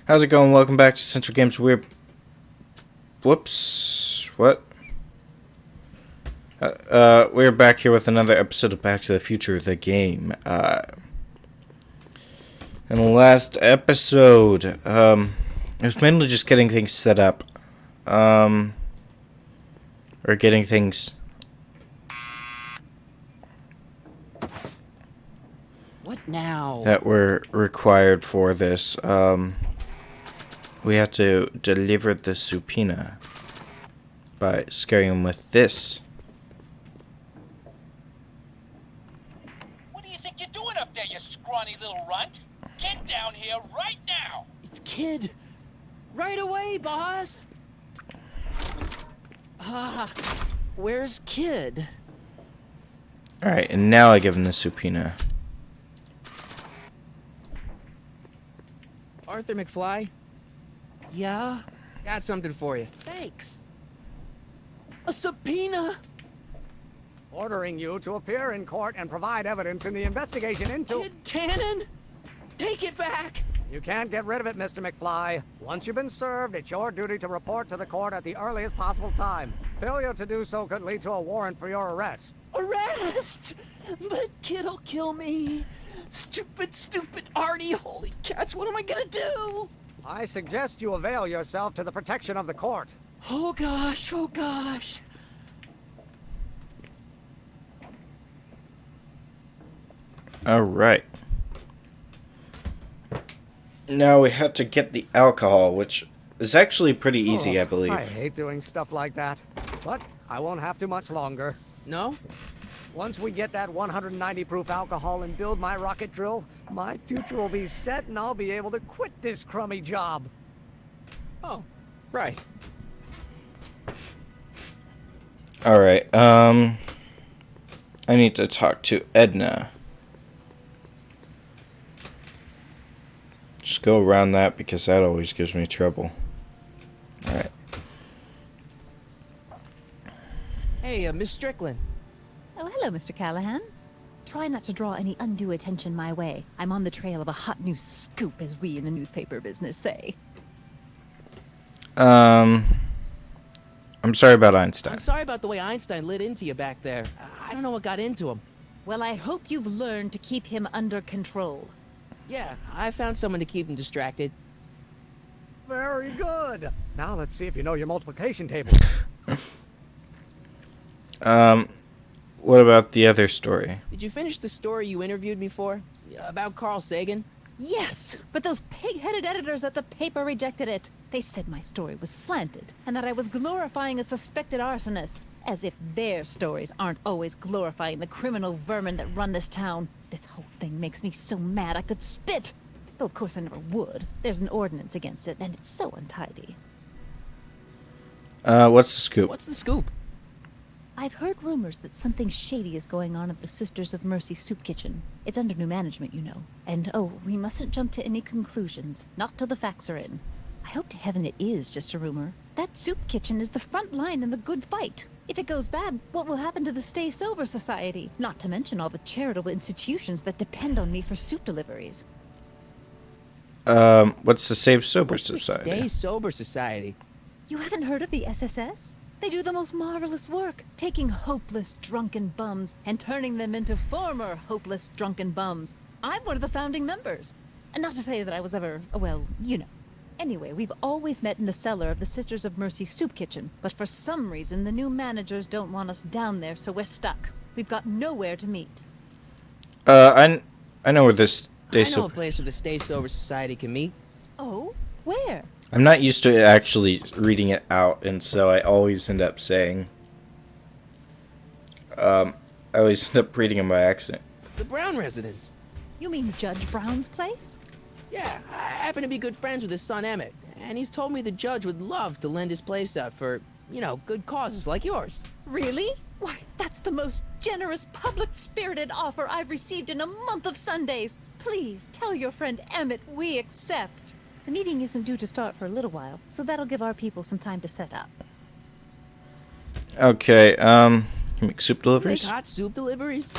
How's it going? Welcome back to CentialGames. Whoops. What? We're back here with another episode of Back to the Future, the game. In the last episode, it was mainly just getting things set up. Or getting things... What now? That were required for this. We have to deliver the subpoena by scaring him with this. What do you think you're doing up there, you scrawny little runt? Get down here right now! It's Kid. Right away, boss. Where's Kid? Alright, and now I give him the subpoena. Arthur McFly? Yeah? Got something for you. Thanks. A subpoena? Ordering you to appear in court and provide evidence in the investigation into... Kid Tannen? Take it back! You can't get rid of it, Mr. McFly. Once you've been served, it's your duty to report to the court at the earliest possible time. Failure to do so could lead to a warrant for your arrest. Arrest! But Kid'll kill me. Stupid Artie. Holy cats, what am I gonna do? I suggest you avail yourself to the protection of the court. Oh gosh. Alright. Now we have to get the alcohol, which is actually pretty easy, I believe. I hate doing stuff like that, but I won't have to much longer. No? Once we get that 190 proof alcohol and build my rocket drill, my future will be set and I'll be able to quit this crummy job. Oh, right. Alright, I need to talk to Edna. Just go around that because that always gives me trouble. Alright. Hey, Miss Strickland. Oh, hello, Mr. Callahan. Try not to draw any undue attention my way. I'm on the trail of a hot new scoop, as we in the newspaper business say. I'm sorry about Einstein. I'm sorry about the way Einstein lit into you back there. I don't know what got into him. Well, I hope you've learned to keep him under control. Yeah, I found someone to keep him distracted. Very good. Now let's see if you know your multiplication table. What about the other story? Did you finish the story you interviewed me for? About Carl Sagan? Yes, but those pig-headed editors at the paper rejected it. They said my story was slanted, and that I was glorifying a suspected arsonist. As if their stories aren't always glorifying the criminal vermin that run this town. This whole thing makes me so mad I could spit. Though of course I never would. There's an ordinance against it, and it's so untidy. What's the scoop? What's the scoop? I've heard rumors that something shady is going on at the Sisters of Mercy soup kitchen. It's under new management, you know. And oh, we mustn't jump to any conclusions. Not till the facts are in. I hope to heaven it is just a rumor. That soup kitchen is the front line in the good fight. If it goes bad, what will happen to the Stay Sober Society? Not to mention all the charitable institutions that depend on me for soup deliveries. What's the Save Sober What's the Society? Stay Sober Society. You haven't heard of the SSS? They do the most marvelous work, taking hopeless drunken bums and turning them into former hopeless drunken bums. I'm one of the founding members. And not to say that I was ever, well, you know. Anyway, we've always met in the cellar of the Sisters of Mercy soup kitchen, but for some reason the new managers don't want us down there, so we're stuck. We've got nowhere to meet. I know where this Stay I know a Sober... place where the Stay Sober Society can meet. Oh? Where? I'm not used to actually reading it out, and so I always end up saying... I always end up reading it by accident. The Brown residence. You mean Judge Brown's place? Yeah, I happen to be good friends with his son Emmett, and he's told me the judge would love to lend his place out for, you know, good causes like yours. Really? Why, that's the most generous, public-spirited offer I've received in a month of Sundays. Please, tell your friend Emmett we accept. The meeting isn't due to start for a little while, so that'll give our people some time to set up. Okay, you make soup Make deliveries? hot soup deliveries?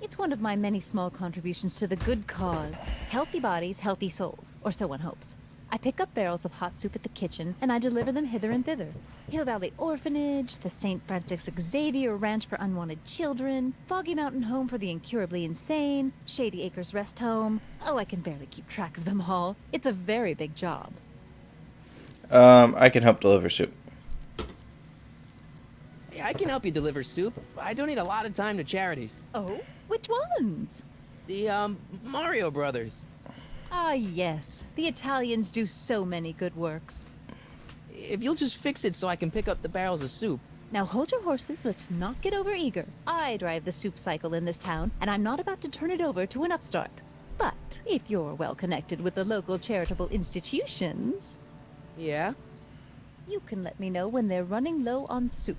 It's one of my many small contributions to the good cause. Healthy bodies, healthy souls, or so one hopes. I pick up barrels of hot soup at the kitchen, and I deliver them hither and thither. Hill Valley Orphanage, the St. Francis Xavier Ranch for Unwanted Children, Foggy Mountain Home for the Incurably Insane, Shady Acres Rest Home. Oh, I can barely keep track of them all. It's a very big job. I can help deliver soup. Hey, I can help you deliver soup. I donate a lot of time to charities. Oh? Which ones? The, Mario Brothers. Ah, yes. The Italians do so many good works. If you'll just fix it so I can pick up the barrels of soup. Now hold your horses, let's not get overeager. I drive the soup cycle in this town, and I'm not about to turn it over to an upstart. But if you're well connected with the local charitable institutions, Yeah? you can let me know when they're running low on soup.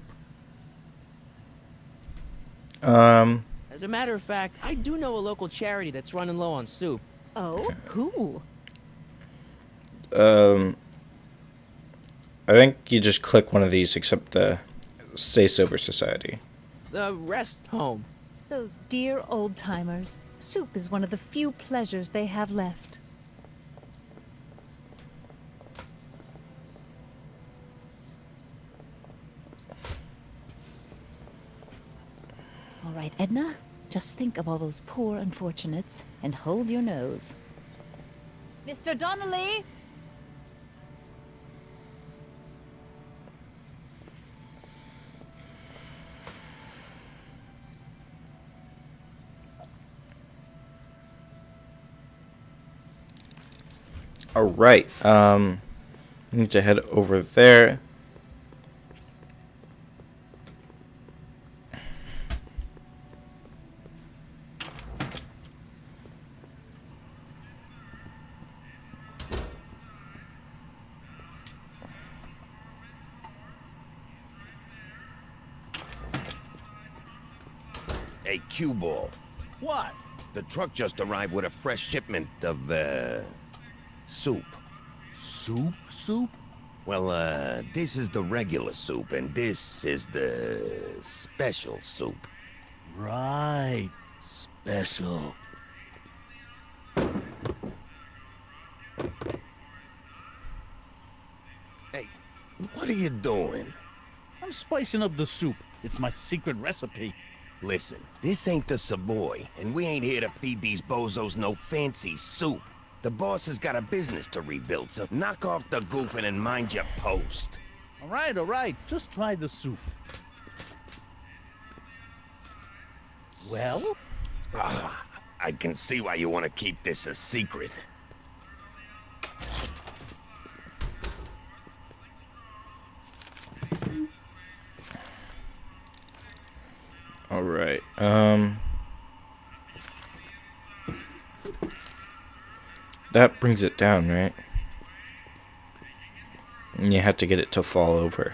As a matter of fact, I do know a local charity that's running low on soup. Oh? Who? I think you just click one of these, except the Stay Sober Society. The Rest Home. Those dear old-timers. Soup is one of the few pleasures they have left. All right, Edna, just think of all those poor unfortunates and hold your nose. Mr. Donnelly! All right. Need to head over there. Hey, cue ball. What? The truck just arrived with a fresh shipment of, soup. Soup? Soup? Well, this is the regular soup, and this is the special soup. Right. Special. Hey, what are you doing? I'm spicing up the soup. It's my secret recipe. Listen, this ain't the Savoy, and we ain't here to feed these bozos no fancy soup. The boss has got a business to rebuild, so knock off the goofing and mind your post. All right. Just try the soup. Well? I can see why you want to keep this a secret. All right. That brings it down, right? And you have to get it to fall over.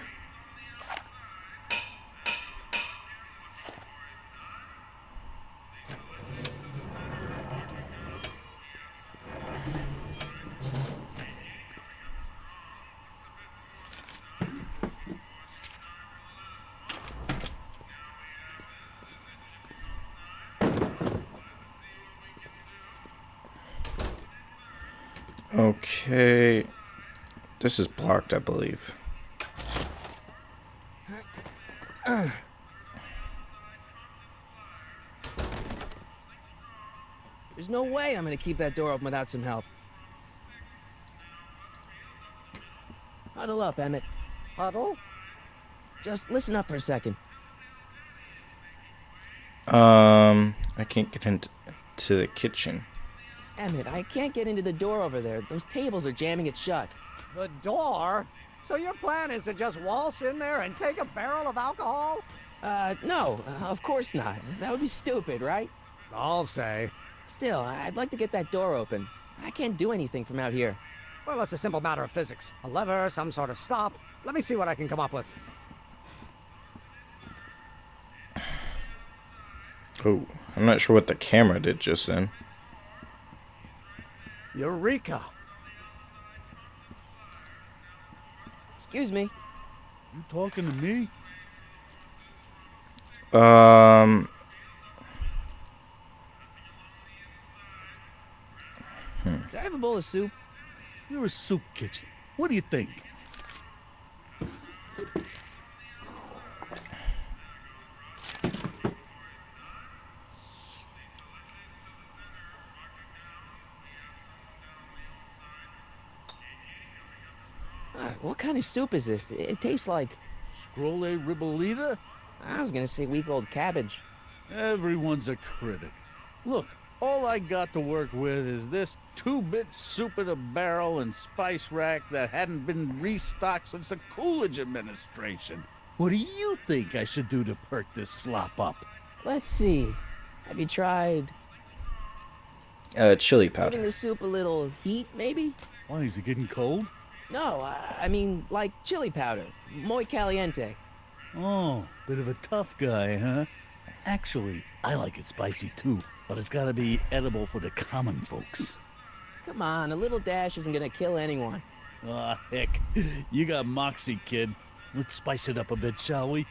Okay. This is blocked, I believe. There's no way I'm gonna keep that door open without some help. Huddle up, Emmett. Huddle? Just listen up for a second. I can't get into the kitchen. Emmett, I can't get into the door over there. Those tables are jamming it shut. The door? So your plan is to just waltz in there and take a barrel of alcohol? No, of course not. That would be stupid, right? I'll say. Still, I'd like to get that door open. I can't do anything from out here. Well, it's a simple matter of physics. A lever, some sort of stop. Let me see what I can come up with. Oh, I'm not sure what the camera did just then. Eureka! Excuse me. You talking to me? Could I have a bowl of soup? You're a soup kitchen. What do you think? What kind of soup is this? It tastes like... Scrolle ribolita? I was gonna say week-old cabbage. Everyone's a critic. Look, all I got to work with is this 2-bit soup in a barrel and spice rack that hadn't been restocked since the Coolidge administration. What do you think I should do to perk this slop up? Let's see. Have you tried Chili giving powder. the soup a little heat, maybe? Why, is it getting cold? No, I mean like chili powder. Muy caliente. Oh, bit of a tough guy, huh? Actually, I like it spicy too, but it's gotta be edible for the common folks. Come on, a little dash isn't gonna kill anyone. Ah, heck, you got moxie, kid. Let's spice it up a bit, shall we?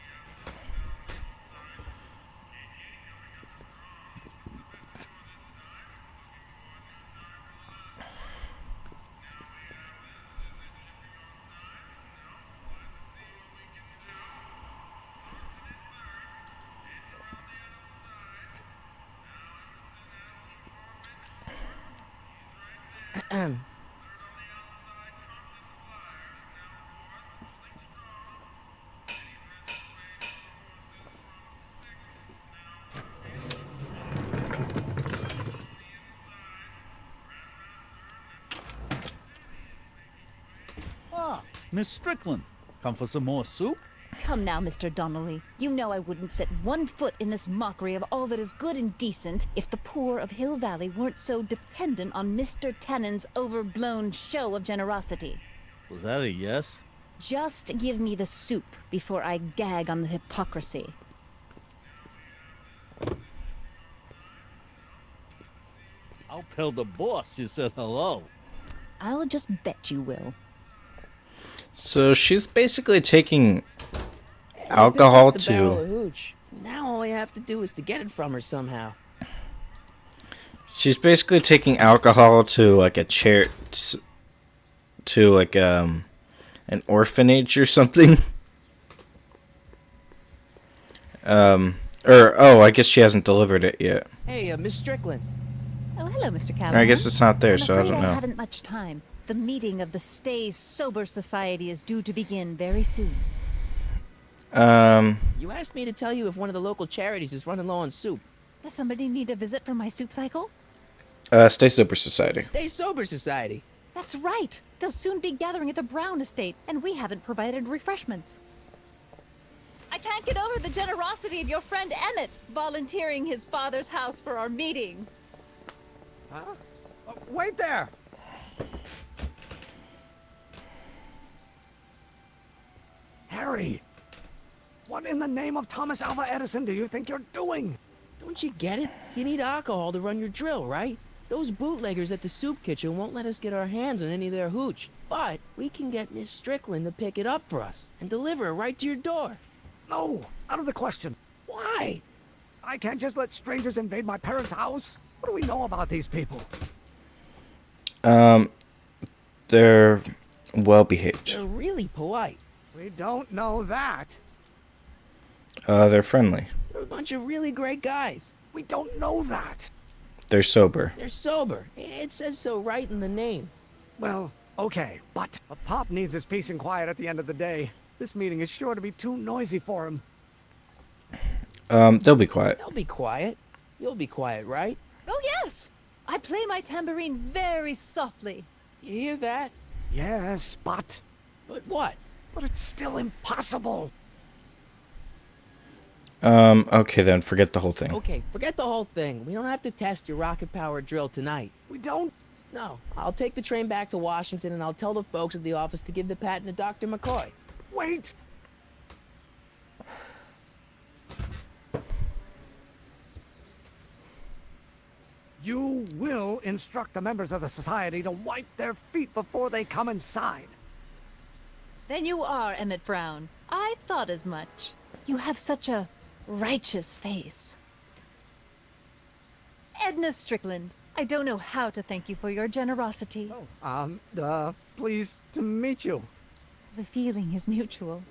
Ah, Miss Strickland. Come for some more soup? Come now, Mr. Donnelly. You know I wouldn't set one foot in this mockery of all that is good and decent if the poor of Hill Valley weren't so dependent on Mr. Tannen's overblown show of generosity. Was that a yes? Just give me the soup before I gag on the hypocrisy. I'll tell the boss you said hello. I'll just bet you will. So she's basically taking Hey, alcohol picked up the barrel of to... hooch. Now all I have to do is to get it from her somehow. She's basically taking alcohol to like a to like an orphanage or something. Or oh, I guess she hasn't delivered it yet. Hey, Miss Strickland. Oh, hello, Mr. Or Callahan. I guess it's not there, I'm so I afraid don't know. haven't much time. The meeting of the Stay Sober Society is due to begin very soon. You asked me to tell you if one of the local charities is running low on soup. Does somebody need a visit from my soup cycle? Stay Sober Society. Stay Sober Society. That's right. They'll soon be gathering at the Brown Estate, and we haven't provided refreshments. I can't get over the generosity of your friend Emmett volunteering his father's house for our meeting. Huh? Wait there! Harry! What in the name of Thomas Alva Edison do you think you're doing? Don't you get it? You need alcohol to run your drill, right? Those bootleggers at the soup kitchen won't let us get our hands on any of their hooch. But we can get Miss Strickland to pick it up for us and deliver it right to your door. No, out of the question. Why? I can't just let strangers invade my parents' house. What do we know about these people? They're well behaved. They're really polite. We don't know that. They're friendly. They're a bunch of really great guys. We don't know that. They're sober. They're sober. It says so right in the name. Well, okay, but a Pop needs his peace and quiet at the end of the day. This meeting is sure to be too noisy for him. They'll be quiet. They'll be quiet. You'll be quiet, right? Oh, yes! I play my tambourine very softly. You hear that? Yes, but But what? it's still impossible. Okay then, forget the whole thing. Okay, forget the whole thing. We don't have to test your rocket-powered drill tonight. We don't. No, I'll take the train back to Washington and I'll tell the folks at the office to give the patent to Dr. McCoy. Wait. You will instruct the members of the society to wipe their feet before they come inside. Then you are Emmett Brown. I thought as much. You have such a righteous face. Edna Strickland, I don't know how to thank you for your generosity. Pleased to meet you. The feeling is mutual.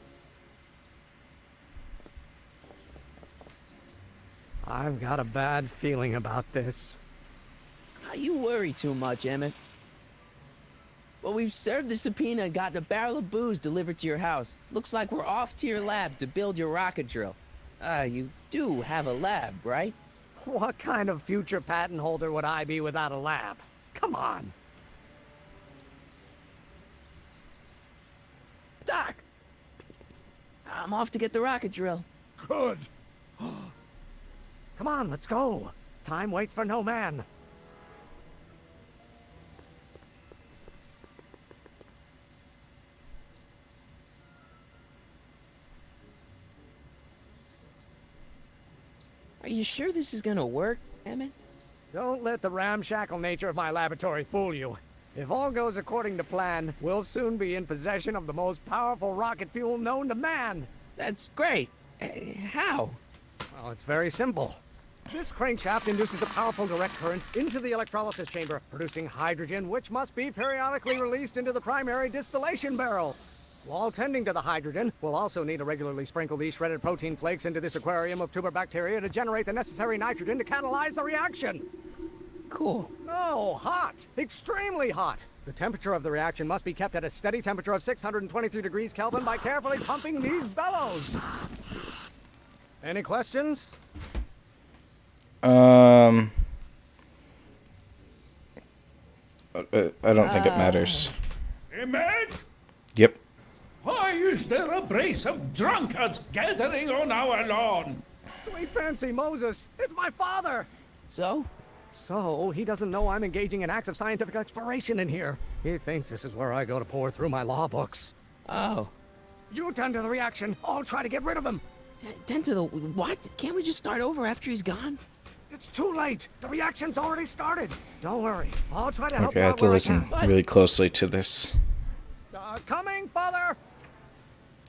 I've got a bad feeling about this. You worry too much, Emmett. Well, we've served the subpoena and gotten a barrel of booze delivered to your house. Looks like we're off to your lab to build your rocket drill. You do have a lab, right? What kind of future patent holder would I be without a lab? Come on. Doc! I'm off to get the rocket drill. Good. Come on, let's go. Time waits for no man. Are you sure this is gonna work, Emmett? Don't let the ramshackle nature of my laboratory fool you. If all goes according to plan, we'll soon be in possession of the most powerful rocket fuel known to man. That's great. How? Well, it's very simple. This crankshaft induces a powerful direct current into the electrolysis chamber, producing hydrogen, which must be periodically released into the primary distillation barrel. While tending to the hydrogen, we'll also need to regularly sprinkle these shredded protein flakes into this aquarium of tuber bacteria to generate the necessary nitrogen to catalyze the reaction. Cool. Oh, hot! Extremely hot! The temperature of the reaction must be kept at a steady temperature of 623 degrees Kelvin by carefully pumping these bellows. Any questions? I don't think it matters. Emmett? Yep. Why is there a brace of drunkards gathering on our lawn? Sweet fancy Moses, it's my father! So? So, he doesn't know I'm engaging in acts of scientific exploration in here. He thinks this is where I go to pore through my law books. Oh. You tend to the reaction. I'll try to get rid of him. Tend to the what? Can't we just start over after he's gone? It's too late. The reaction's already started. Don't worry. I'll try to help Okay, I you have out to where listen I can. really closely to this. Coming, father!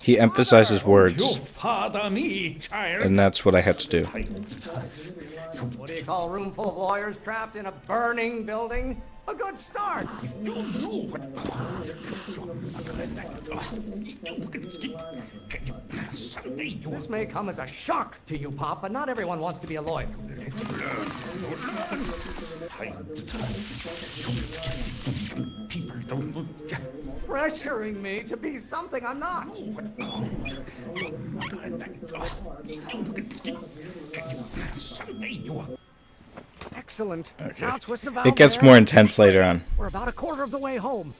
He emphasizes words, You father me, child. and that's what I had to do. What do you call a room full of lawyers trapped in a burning building? A good start. This may come as a shock to you, Pop, but not everyone wants to be a lawyer. People don't. Pressuring me to be something I'm not. Excellent. Okay. Now twist the valve It gets there. more intense later on. We're about a quarter of the way home.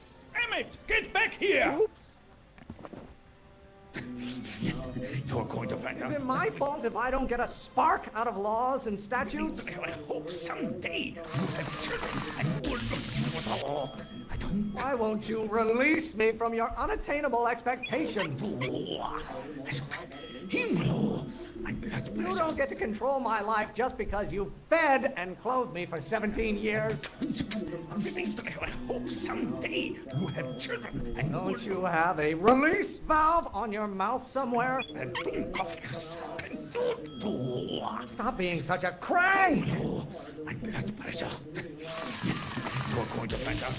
Emmett, get back here! Oops. You're going to find Is out. it my fault if I don't get a spark out of laws and statutes? I hope someday you have children and will look to the law. I don't. Why won't you release me from your unattainable expectations? Himlo. You don't get to control my life just because you fed and clothed me for 17 years. I hope someday you have children and Don't you have a release valve on your mouth somewhere? Stop being such a crank! My blood pressure. You're going to find out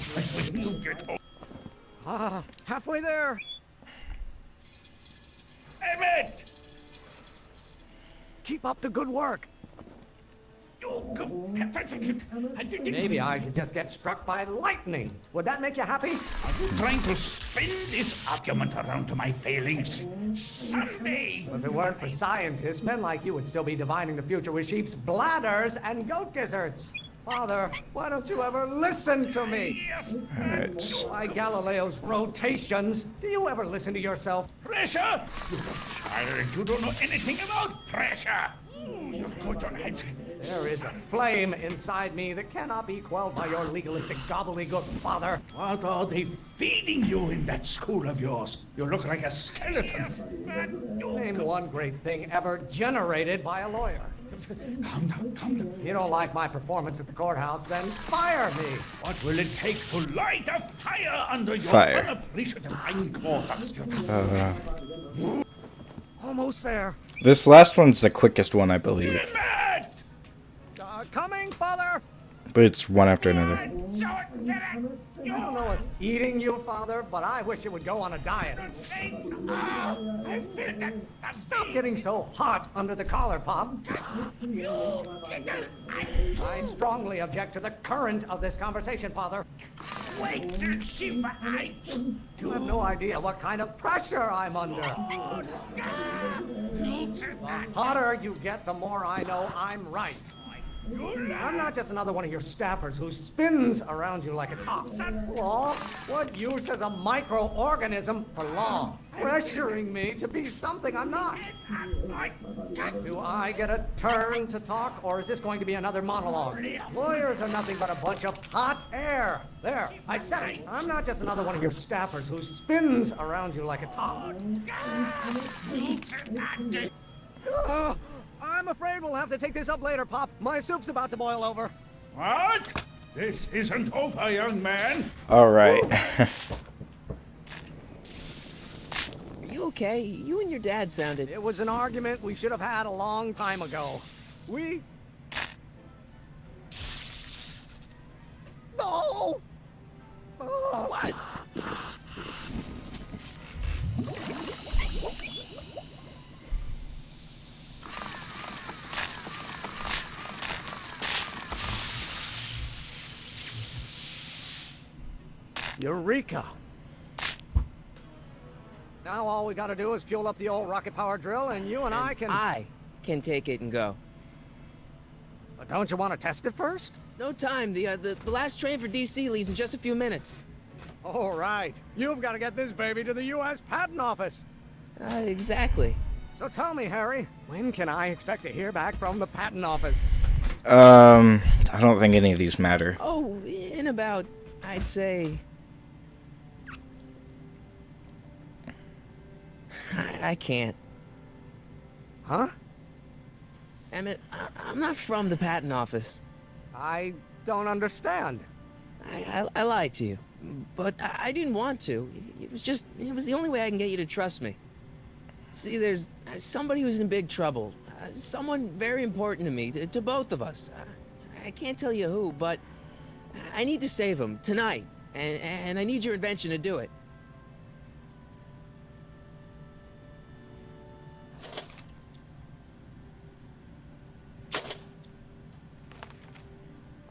when you get old. Ah, halfway there. Emmett! Keep up the good work. Maybe I should just get struck by lightning. Would that make you happy? Are you trying to spin this argument around to my failings? Someday! If it weren't for scientists, men like you would still be divining the future with sheep's bladders and goat gizzards. Father, why don't you ever listen to me? Yes! Alright. Why Galileo's rotations? Do you ever listen to yourself? Pressure! You child, you don't know anything about pressure! You're going to hide. There is a flame inside me that cannot be quelled by your legalistic gobbledygook, Father. What are they feeding you in that school of yours? You look like a skeleton. Name one great thing ever generated by a lawyer. Calm down, calm down. If you don't like my performance at the courthouse, then fire me. What will it take to light a fire under your Fire. unappreciative hindquarters? Almost there. This last one's the quickest one, I believe. Emmett! Coming, Father. But it's one after another. I don't know what's eating you, Father, but I wish you would go on a diet. Stop getting so hot under the collar, Pop. I strongly object to the current of this conversation, Father. You have no idea what kind of pressure I'm under. The hotter you get, the more I know I'm right. I'm not just another one of your staffers who spins around you like a top. Law? What use as a microorganism for law? Pressuring me to be something I'm not. Do I get a turn to talk, or is this going to be another monologue? Lawyers are nothing but a bunch of hot air. There, I said it. I'm not just another one of your staffers who spins around you like a top. I'm afraid we'll have to take this up later, Pop. My soup's about to boil over. What? This isn't over, young man. All right. Are you okay? You and your dad sounded... It was an argument we should have had a long time ago. We... No! Oh. What? Eureka! Now all we gotta do is fuel up the old rocket power drill and you and I can take it and go. But don't you want to test it first? No time. The last train for DC leaves in just a few minutes. All right. You've got to get this baby to the U.S. Patent Office. Exactly. So tell me, Harry, when can I expect to hear back from the Patent Office? I don't think any of these matter. Oh, in about, I'd say... I can't. Huh? Emmett, I'm not from the patent office. I don't understand. I lied to you, but I didn't want to. It was the only way I can get you to trust me. See, there's somebody who's in big trouble. Someone very important to me, to both of us. I can't tell you who, but I need to save him tonight, and I need your invention to do it.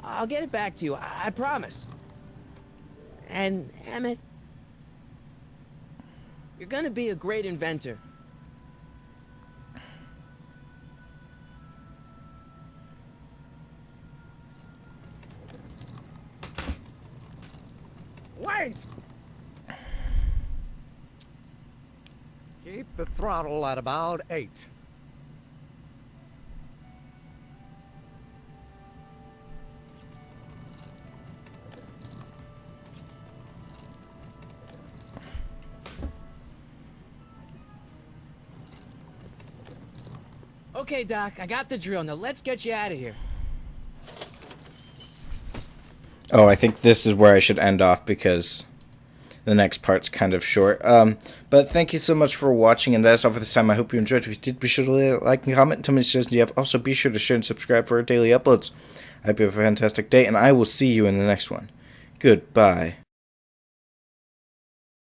I'll get it back to you, I promise. And, Emmett, you're gonna be a great inventor. Wait! Keep the throttle at about 8. Okay, Doc, I got the drill. Now let's get you out of here. Oh, I think this is where I should end off because the next part's kind of short. But thank you so much for watching, and that's all for this time. I hope you enjoyed. If you did, be sure to like and comment. Tell me what suggestions you have. Also, be sure to share and subscribe for our daily uploads. I hope you have a fantastic day, and I will see you in the next one. Goodbye.